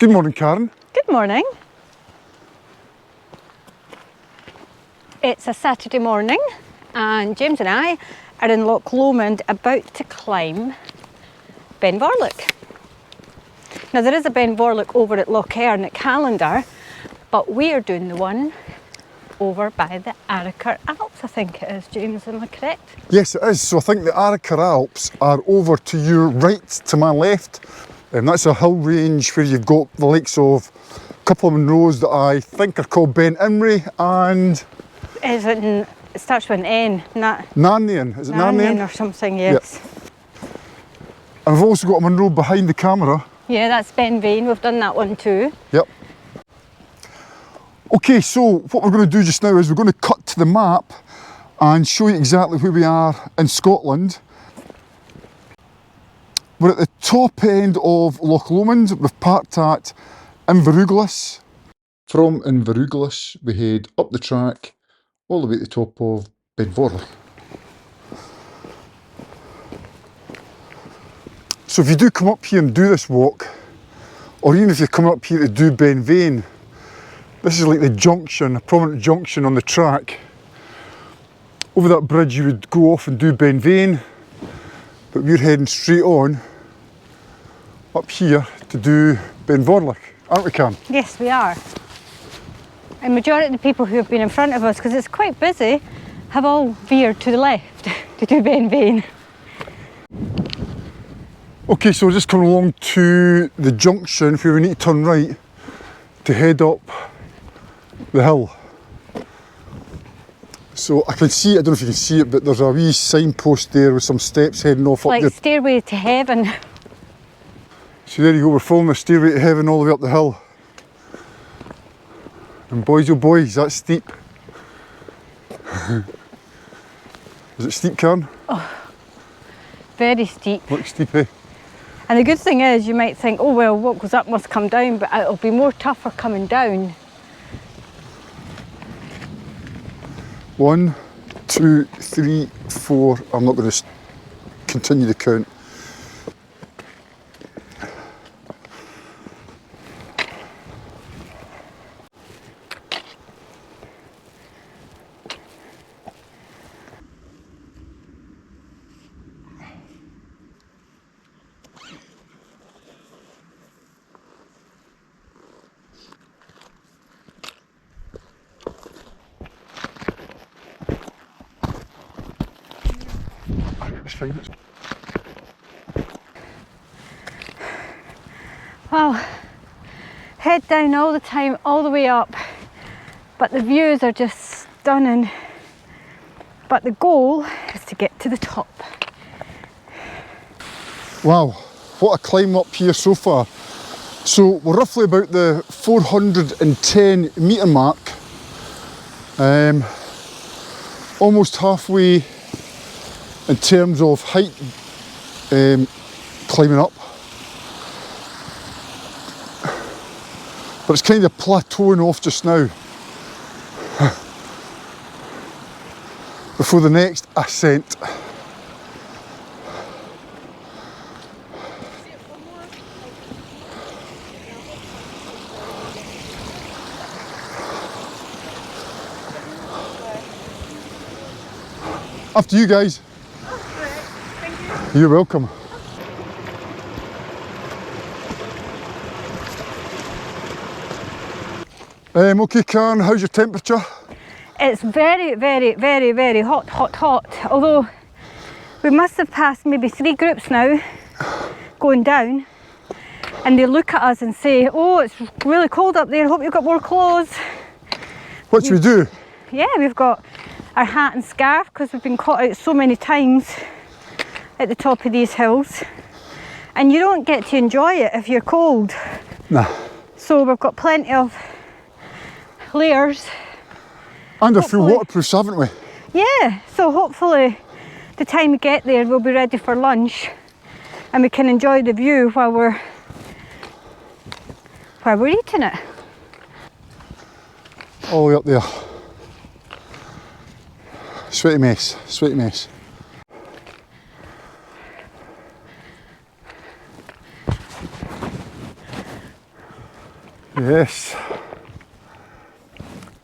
Good morning, Karen. Good morning. It's a Saturday morning and James and I are in Loch Lomond about to climb Ben Vorlich. Now there is a Ben Vorlich over at Loch Earn at Callander, but we are doing the one over by the Arrochar Alps, I think it is. James, am I correct? Yes, it is. So I think the Arrochar Alps are over to your right, to my left. That's a hill range where you've got the likes of a couple of Munros that I think are called Ben Imrie and... It starts with an N, Narnian, is it Narnian? or something, yes. Yep. And we've also got a Munro behind the camera. Yeah, that's Ben Vane, we've done that one too. Yep. Okay, so what we're going to do just now is we're going to cut to the map and show you exactly where we are in Scotland. We're at the top end of Loch Lomond. We've parked at Inverugulis. From Inverugulis we head up the track all the way to the top of Ben Vorlich. So if you do come up here and do this walk, or even if you're coming up here to do Ben Vane, this is like the junction, a prominent junction on the track. Over that bridge you would go off and do Ben Vane, but we're heading straight on up here to do Ben Vorlich, aren't we, Cam? Yes, we are. And majority of the people who have been in front of us, because it's quite busy, have all veered to the left to do Ben Vane. Okay, so we're just coming along to the junction where we need to turn right to head up the hill. So I can see it, I don't know if you can see it, but there's a wee signpost there with some steps heading off Like up there. Stairway to Heaven. So there you go, we're following the Stairway to Heaven all the way up the hill. And boys, oh boys, that's steep. Is it steep, Karen? Oh, very steep. Looks steep, eh? And the good thing is, you might think, oh well, what goes up must come down, but it'll be more tougher coming down. 1, 2, 3, 4. I'm not going to continue the count. Well, head down all the time, all the way up, but the views are just stunning. But the goal is to get to the top. Wow, what a climb up here so far. So we're roughly about the 410 metre mark, almost halfway in terms of height climbing up. But it's kind of plateauing off just now before the next ascent. After you guys. You're welcome. Okay, Karen, how's your temperature? It's very, very, very, very hot, hot, hot. Although we must have passed maybe 3 groups now going down, and they look at us and say, oh, it's really cold up there, hope you've got more clothes. What should we do? Yeah, we've got our hat and scarf because we've been caught out so many times at the top of these hills, and you don't get to enjoy it if you're cold. Nah. So we've got plenty of layers. And a full waterproofs, haven't we? Yeah, so hopefully the time we get there we'll be ready for lunch and we can enjoy the view while we're eating it. All the way up there. Sweaty mess, sweaty mess. Yes.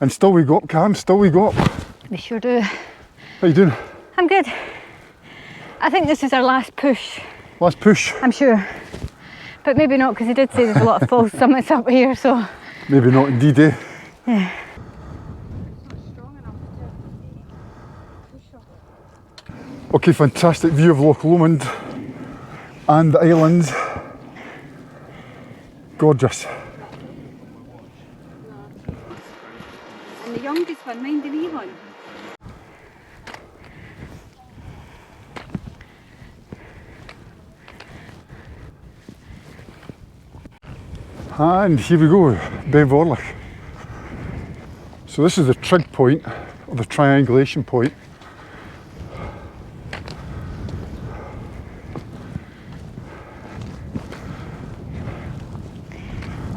And still we go up, Karen, still we go up. We sure do. How you doing? I'm good. I think this is our last push. Last push. I'm sure. But maybe not, because he did say there's a lot of false summits up here, so. Maybe not indeed, eh? Yeah. Okay, fantastic view of Loch Lomond and the islands. Gorgeous. And the youngest one, mind the wee one. And here we go, Ben Vorlich. So this is the trig point, or the triangulation point.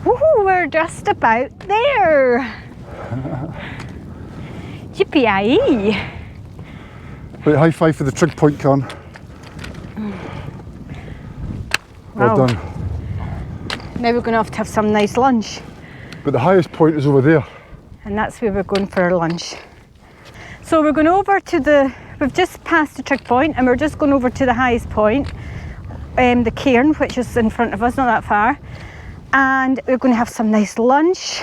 Woohoo, we're just about there. Yippee-yi. Right, high five for the trig point, Karen. Well Wow. done. Now we're going to have some nice lunch. But the highest point is over there. And that's where we're going for our lunch. So we're going over to we've just passed the trig point and we're just going over to the highest point, the cairn, which is in front of us, not that far. And we're going to have some nice lunch,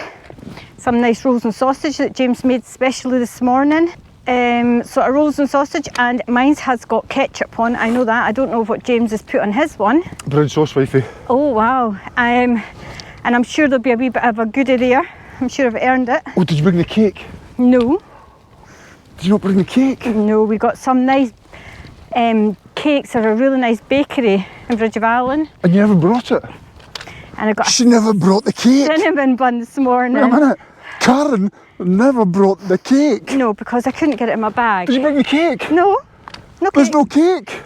some nice rolls and sausage that James made specially this morning. Sort of rolls and sausage, and mine has got ketchup on, I know that. I don't know what James has put on his one. Brown sauce, wifey. Oh wow. And I'm sure there'll be a wee bit of a goodie there. I'm sure I've earned it. Oh, did you bring the cake? No. Did you not bring the cake? No, we got some nice cakes at a really nice bakery in Bridge of Allen. And you never brought it? And I got She never brought the a cake. cinnamon bun this morning. Wait a minute. Karen never brought the cake. No, because I couldn't get it in my bag. Did you bring the cake? No. No There's cake. no cake.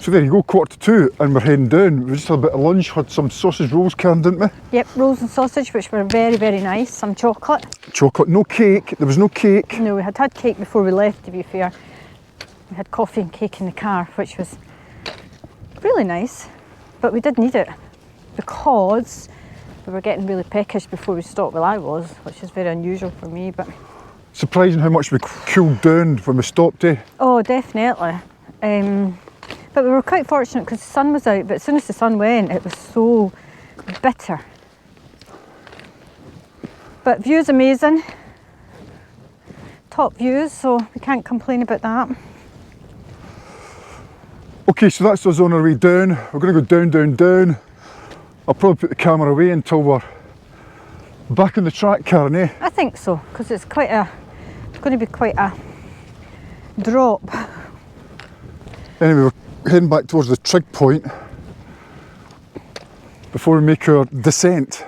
So there you go, 1:45, and we're heading down. We just had a bit of lunch, had some sausage rolls, Karen, didn't we? Yep, rolls and sausage, which were very, very nice. Some chocolate. Chocolate, no cake, there was no cake. No, we had cake before we left, to be fair. We had coffee and cake in the car, which was really nice. But we did need it because we were getting really peckish before we stopped. Well, I was, which is very unusual for me, but... Surprising how much we cooled down when we stopped, eh? Oh, definitely. But we were quite fortunate because the sun was out, but as soon as the sun went, it was so bitter. But view's amazing. Top views, so we can't complain about that. Okay, so that's us on our way down. We're going to go down, down, down. I'll probably put the camera away until we're back on the track, Karen, eh? I think so, because it's going to be quite a drop. Anyway, we're heading back towards the trig point before we make our descent.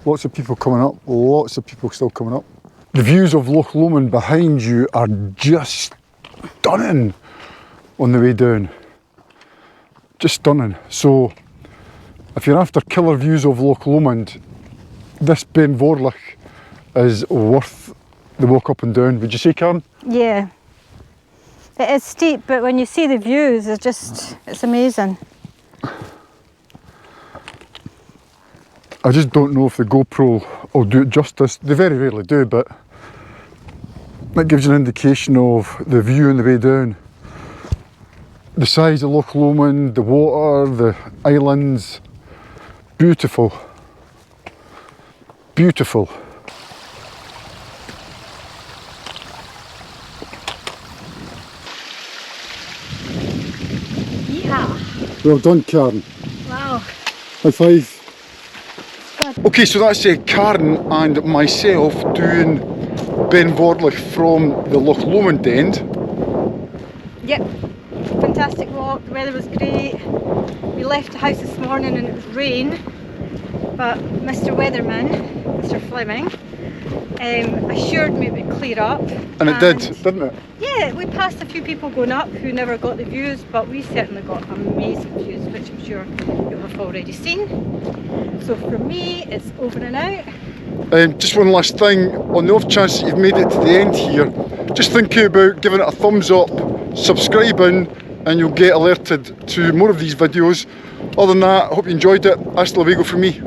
Lots of people coming up, lots of people still coming up. The views of Loch Lomond behind you are just stunning on the way down. Just stunning. So if you're after killer views of Loch Lomond, this Ben Vorlich is worth the walk up and down. Would you say, Karen? Yeah. It is steep, but when you see the views, it's amazing. I just don't know if the GoPro will do it justice. They very rarely do, but that gives you an indication of the view on the way down. The size of Loch Lomond, the water, the islands. Beautiful. Beautiful. Yeehaw! Well done, Karen. Wow. High five. Okay, so that's Karen and myself doing Ben Vorlich from the Loch Lomond end. Yep. Fantastic walk. The weather was great. We left the house this morning and it was rain, but Mr. Weatherman, Mr. Fleming, assured me it would clear up. And it did, didn't it? Yeah, we passed a few people going up who never got the views, but we certainly got amazing views, which I'm sure you have already seen. So for me, it's over and out. Just one last thing, on the off chance that you've made it to the end here, just think about giving it a thumbs up, subscribing, and you'll get alerted to more of these videos. Other than that, I hope you enjoyed it. Hasta luego from me.